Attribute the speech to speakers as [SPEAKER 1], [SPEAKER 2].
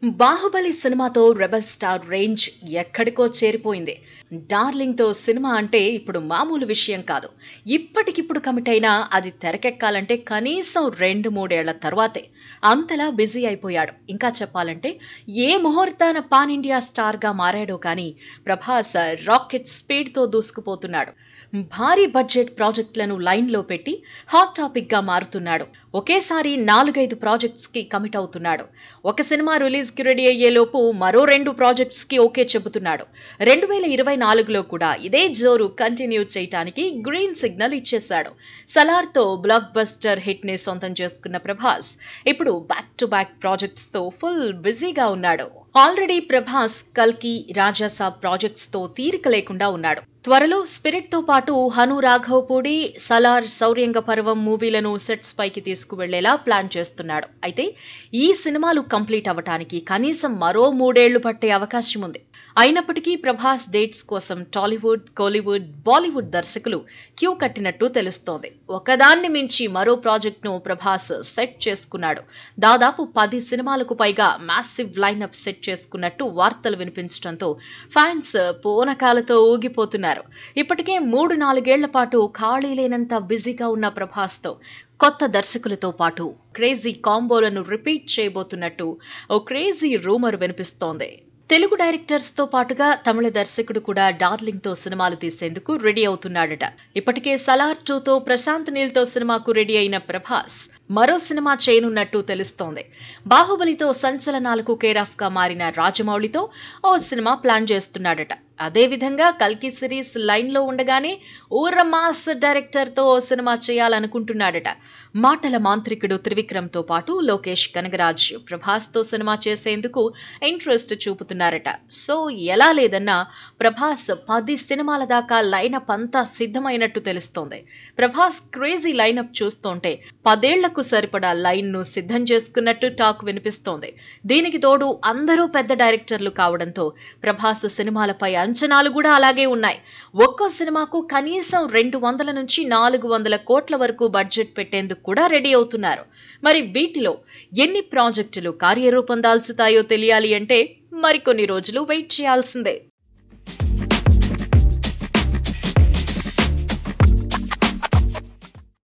[SPEAKER 1] బాహుబలి సినిమాతో rebel star range ఎక్కడికో చేరిపోయింది. Darling తో సినిమా అంటే ఇప్పుడు మామూలు విషయం కాదు. ఇప్పటికిప్పుడు కమిట్ అయినా అది తెరకెక్కాలంటే కనీసం 2-3 ఏళ్ల తర్వాతే. అంతలా బిజీ అయిపోయాడు. ఇంకా చెప్పాలంటే ఏ ముహూర్తాన పాన్ ఇండియా స్టార్ గా మారాడో కానీ ప్రభాస్ రాకెట్ స్పీడ్ తో దూసుకుపోతున్నాడు. భారీ బడ్జెట్ ప్రాజెక్టులను లైన్లో పెట్టి హాట్ టాపిక్ గా మారుతున్నాడు. ఒకేసారి 4-5 ప్రాజెక్ట్స్ కి కమిట్ అవుతున్నాడు. ఒక సినిమా రిలీజ్ కి రెడీ అయ్యేలోపు మరో 2 ప్రాజెక్ట్స్ కి ఓకే చెబుతున్నాడు. 2024లో కూడా ఇదే జోరు కంటిన్యూ చేయటానికి గ్రీన్ సిగ్నల్ ఇచ్చేశాడు. సలార్ తో బ్లాక్ బస్టర్ హిట్ ని సొంతం చేసుకున్న ప్రభాస్ ఇప్పుడు బ్యాక్ టు బ్యాక్ ప్రాజెక్ట్స్ తో ఫుల్ బిజీగా ఉన్నాడు. ఆల్రెడీ ప్రభాస్ కల్కి, రాజాసాబ్ ప్రాజెక్ట్స్ తో తీరిక లేకుండా ఉన్నాడు. త్వరలో స్పిరిట్ తో పాటు హను రాఘవపూడి, సలార్, శౌర్యంగ పర్వం మూవీలను సెట్స్ పైకి తీసుకువెళ్లేలా ప్లాన్ చేస్తున్నాడు. అయితే ఈ సినిమాలు కంప్లీట్ అవ్వటానికి కనీసం మరో 3 ఏళ్లు పట్టే అవకాశం ఉంది. అయినప్పటికీ ప్రభాస్ డేట్స్ కోసం టాలీవుడ్, కోలీవుడ్, బాలీవుడ్ దర్శకులు క్యూ కట్టినట్టు తెలుస్తోంది. ఒకదాన్ని మించి మరో ప్రాజెక్ట్ ను ప్రభాస్ సెట్ చేసుకున్నాడు. దాదాపు 10 సినిమాలకు పైగా మ్యాసివ్ లైనప్ సెట్ చేసుకున్నట్టు వార్తలు వినిపించడంతో ఫ్యాన్స్ పూనకాలతో ఊగిపోతున్నారు. ఇప్పటికే 3-4 ఏళ్ల పాటు ఖాళీ లేనంత బిజీగా ఉన్న ప్రభాస్ తో కొత్త దర్శకులతో పాటు క్రేజీ కాంబోలను రిపీట్ చేయబోతున్నట్టు ఓ క్రేజీ రూమర్ వినిపిస్తోంది. తెలుగు డైరెక్టర్స్ తో పాటుగా తమిళ దర్శకుడు కూడా డార్లింగ్ తో సినిమాలు తీసేందుకు రెడీ అవుతున్నాడట. ఇప్పటికే సలార్ 2తో ప్రశాంత్ నీల్ తో సినిమాకు రెడీ అయిన ప్రభాస్ మరో సినిమా చేయనున్నట్టు తెలుస్తోంది. బాహుబలితో సంచలనాలకు కేరాఫ్ గా మారిన రాజమౌళితో ఓ సినిమా ప్లాన్ చేస్తున్నాడట. అదేవిధంగా కల్కి సిరీస్ లైన్ లో ఉండగానే ఊర మాస్ డైరెక్టర్ తో ఓ సినిమా చేయాలనుకుంటున్నాడట. మాటల మాంత్రికుడు త్రివిక్రమ్ తో పాటు లోకేష్ కనగరాజ్ ప్రభాస్ తో సినిమా చేసేందుకు ఇంట్రెస్ట్ చూపుతున్నారట. సో ఎలా లేదన్నా ప్రభాస్ 10 సినిమాల దాకా లైనప్ అంతా సిద్ధమైనట్టు తెలుస్తోంది. ప్రభాస్ క్రేజీ లైనప్ చూస్తుంటే 10 ఏళ్లకు సరిపడా లైన్ ను సిద్ధం చేసుకున్నట్టు టాక్ వినిపిస్తోంది. దీనికి తోడు అందరూ పెద్ద డైరెక్టర్లు కావడంతో ప్రభాస్ సినిమాలపై అంచనాలు కూడా అలాగే ఉన్నాయి. ఒక్కో సినిమాకు కనీసం 200 నుంచి 400 కోట్ల వరకు బడ్జెట్ పెట్టేందుకు కూడా రెడీ అవుతున్నారు. మరి వీటిలో ఎన్ని ప్రాజెక్టులు కార్యరూపం దాల్చుతాయో తెలియాలి అంటే మరికొన్ని రోజులు వెయిట్ చేయాల్సిందే.